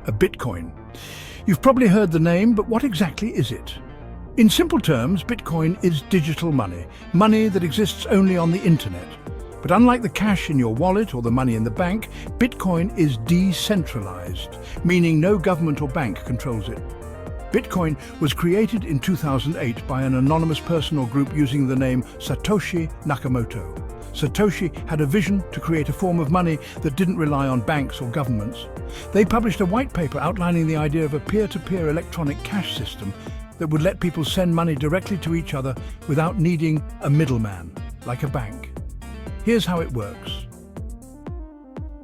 A Bitcoin. You've probably heard the name, but what exactly is it? In simple terms, Bitcoin is digital money, money that exists only on the internet. But unlike the cash in your wallet or the money in the bank, Bitcoin is decentralized, meaning no government or bank controls it. Bitcoin was created in 2008 by an anonymous person or group using the name Satoshi Nakamoto. Satoshi had a vision to create a form of money that didn't rely on banks or governments. They published a white paper outlining the idea of a peer-to-peer electronic cash system that would let people send money directly to each other without needing a middleman, like a bank. Here's how it works.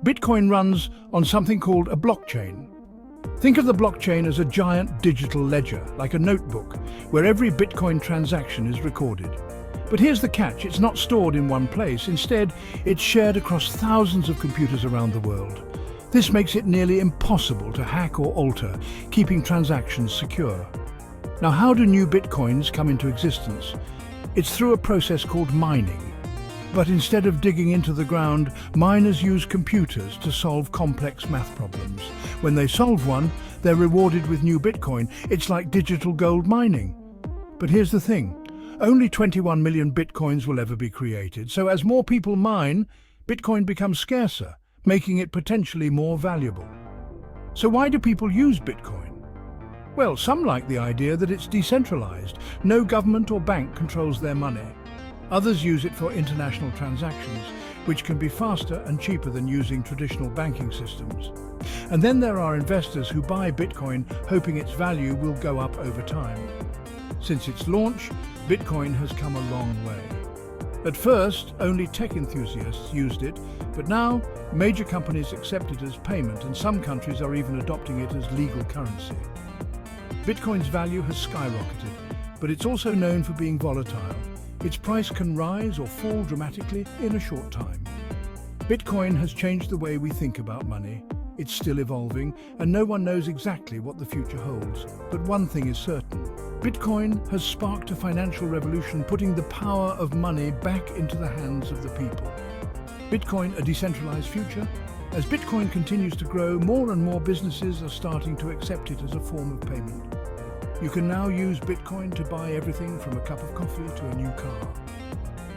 Bitcoin runs on something called a blockchain. Think of the blockchain as a giant digital ledger, like a notebook, where every Bitcoin transaction is recorded. But here's the catch, it's not stored in one place. Instead, it's shared across thousands of computers around the world. This makes it nearly impossible to hack or alter, keeping transactions secure. Now, how do new Bitcoins come into existence? It's through a process called mining. But instead of digging into the ground, miners use computers to solve complex math problems. When they solve one, they're rewarded with new Bitcoin. It's like digital gold mining. But here's the thing, only 21 million Bitcoins will ever be created. So as more people mine, Bitcoin becomes scarcer, making it potentially more valuable. So why do people use Bitcoin? Well, some like the idea that it's decentralized. No government or bank controls their money. Others use it for international transactions, which can be faster and cheaper than using traditional banking systems. And then there are investors who buy Bitcoin hoping its value will go up over time. Since its launch, Bitcoin has come a long way. At first, only tech enthusiasts used it, but now major companies accept it as payment, and some countries are even adopting it as legal currency. Bitcoin's value has skyrocketed, but it's also known for being volatile. Its price can rise or fall dramatically in a short time. Bitcoin has changed the way we think about money. It's still evolving, and no one knows exactly what the future holds. But one thing is certain. Bitcoin has sparked a financial revolution, putting the power of money back into the hands of the people. Bitcoin, a decentralized future? As Bitcoin continues to grow, more and more businesses are starting to accept it as a form of payment. You can now use Bitcoin to buy everything from a cup of coffee to a new car.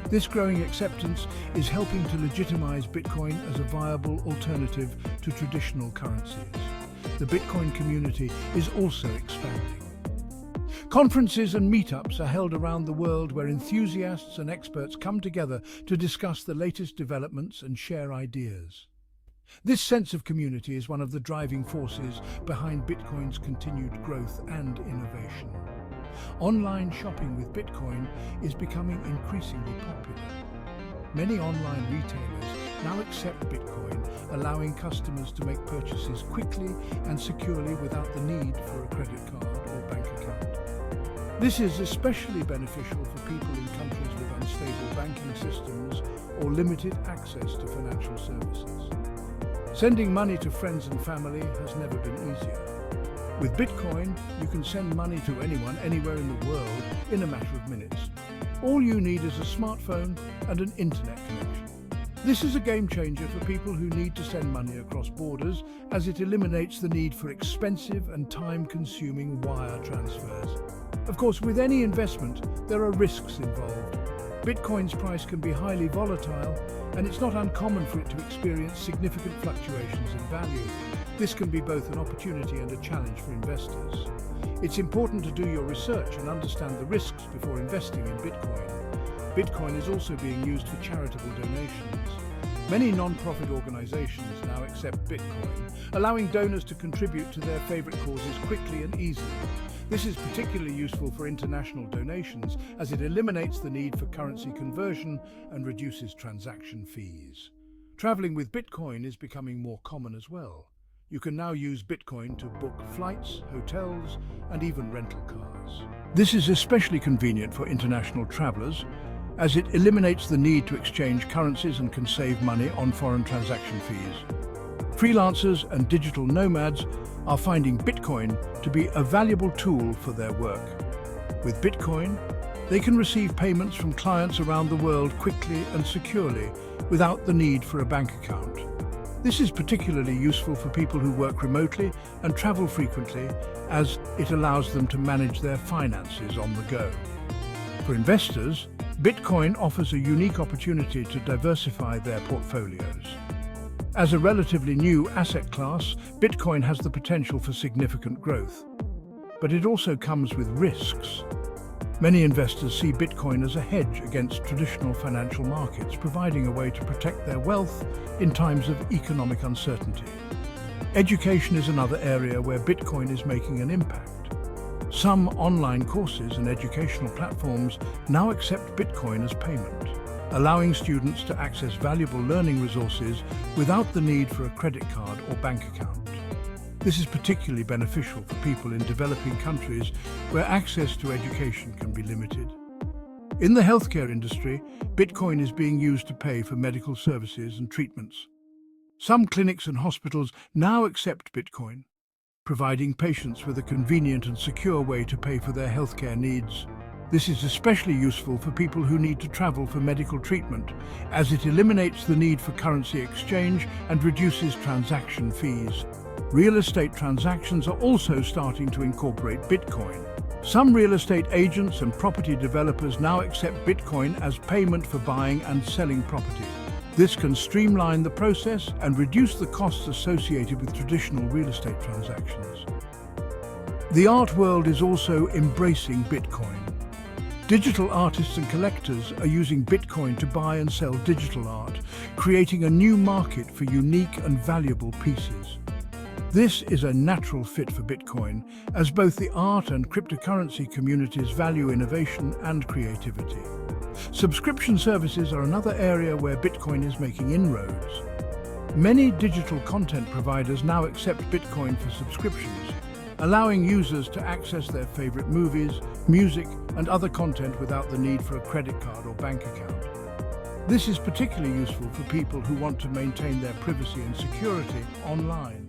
This growing acceptance is helping to legitimize Bitcoin as a viable alternative to traditional currencies. The Bitcoin community is also expanding. Conferences and meetups are held around the world where enthusiasts and experts come together to discuss the latest developments and share ideas. This sense of community is one of the driving forces behind Bitcoin's continued growth and innovation. Online shopping with Bitcoin is becoming increasingly popular. Many online retailers now accept Bitcoin, allowing customers to make purchases quickly and securely without the need for a credit card or bank account. This is especially beneficial for people in countries with unstable banking systems or limited access to financial services. Sending money to friends and family has never been easier. With Bitcoin, you can send money to anyone, anywhere in the world in a matter of minutes. All you need is a smartphone and an internet connection. This is a game changer for people who need to send money across borders, as it eliminates the need for expensive and time-consuming wire transfers. Of course, with any investment, there are risks involved. Bitcoin's price can be highly volatile, and it's not uncommon for it to experience significant fluctuations in value. This can be both an opportunity and a challenge for investors. It's important to do your research and understand the risks before investing in Bitcoin. Bitcoin is also being used for charitable donations. Many non-profit organizations now accept Bitcoin, allowing donors to contribute to their favorite causes quickly and easily. This is particularly useful for international donations, as it eliminates the need for currency conversion and reduces transaction fees. Traveling with Bitcoin is becoming more common as well. You can now use Bitcoin to book flights, hotels, and even rental cars. This is especially convenient for international travelers, as it eliminates the need to exchange currencies and can save money on foreign transaction fees. Freelancers and digital nomads are finding Bitcoin to be a valuable tool for their work. With Bitcoin, they can receive payments from clients around the world quickly and securely without the need for a bank account. This is particularly useful for people who work remotely and travel frequently, as it allows them to manage their finances on the go. For investors, Bitcoin offers a unique opportunity to diversify their portfolios. As a relatively new asset class, Bitcoin has the potential for significant growth. But it also comes with risks. Many investors see Bitcoin as a hedge against traditional financial markets, providing a way to protect their wealth in times of economic uncertainty. Education is another area where Bitcoin is making an impact. Some online courses and educational platforms now accept Bitcoin as payment, allowing students to access valuable learning resources without the need for a credit card or bank account. This is particularly beneficial for people in developing countries where access to education can be limited. In the healthcare industry, Bitcoin is being used to pay for medical services and treatments. Some clinics and hospitals now accept Bitcoin, providing patients with a convenient and secure way to pay for their healthcare needs. This is especially useful for people who need to travel for medical treatment, as it eliminates the need for currency exchange and reduces transaction fees. Real estate transactions are also starting to incorporate Bitcoin. Some real estate agents and property developers now accept Bitcoin as payment for buying and selling property. This can streamline the process and reduce the costs associated with traditional real estate transactions. The art world is also embracing Bitcoin. Digital artists and collectors are using Bitcoin to buy and sell digital art, creating a new market for unique and valuable pieces. This is a natural fit for Bitcoin, as both the art and cryptocurrency communities value innovation and creativity. Subscription services are another area where Bitcoin is making inroads. Many digital content providers now accept Bitcoin for subscriptions, allowing users to access their favorite movies, music, and other content without the need for a credit card or bank account. This is particularly useful for people who want to maintain their privacy and security online.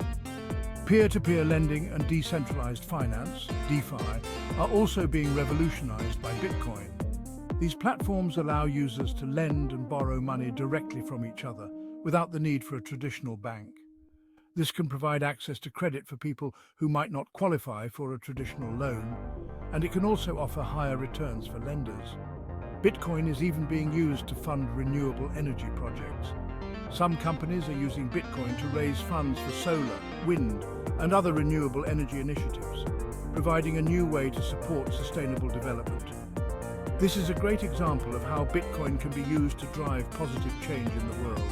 Peer-to-peer lending and decentralized finance, DeFi, are also being revolutionized by Bitcoin. These platforms allow users to lend and borrow money directly from each other without the need for a traditional bank. This can provide access to credit for people who might not qualify for a traditional loan, and it can also offer higher returns for lenders. Bitcoin is even being used to fund renewable energy projects. Some companies are using Bitcoin to raise funds for solar, wind, and other renewable energy initiatives, providing a new way to support sustainable development. This is a great example of how Bitcoin can be used to drive positive change in the world.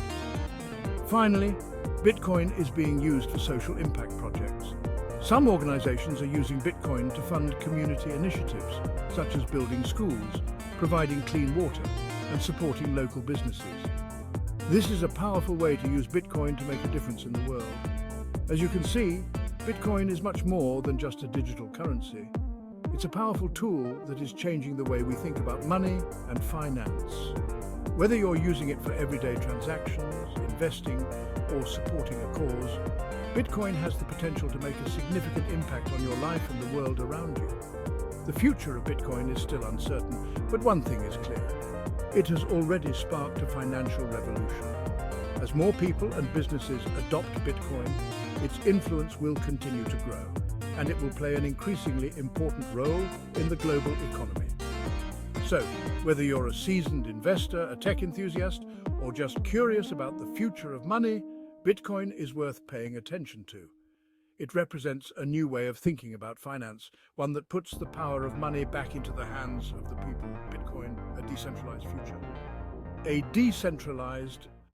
Finally, Bitcoin is being used for social impact projects. Some organizations are using Bitcoin to fund community initiatives, such as building schools, providing clean water, and supporting local businesses. This is a powerful way to use Bitcoin to make a difference in the world. As you can see, Bitcoin is much more than just a digital currency. It's a powerful tool that is changing the way we think about money and finance. Whether you're using it for everyday transactions, investing, or supporting a cause, Bitcoin has the potential to make a significant impact on your life and the world around you. The future of Bitcoin is still uncertain, but one thing is clear. It has already sparked a financial revolution. As more people and businesses adopt Bitcoin, its influence will continue to grow, and it will play an increasingly important role in the global economy. So, whether you're a seasoned investor, a tech enthusiast, or just curious about the future of money, Bitcoin is worth paying attention to. It represents a new way of thinking about finance, one that puts the power of money back into the hands of the people. Bitcoin, a decentralized future. A decentralized,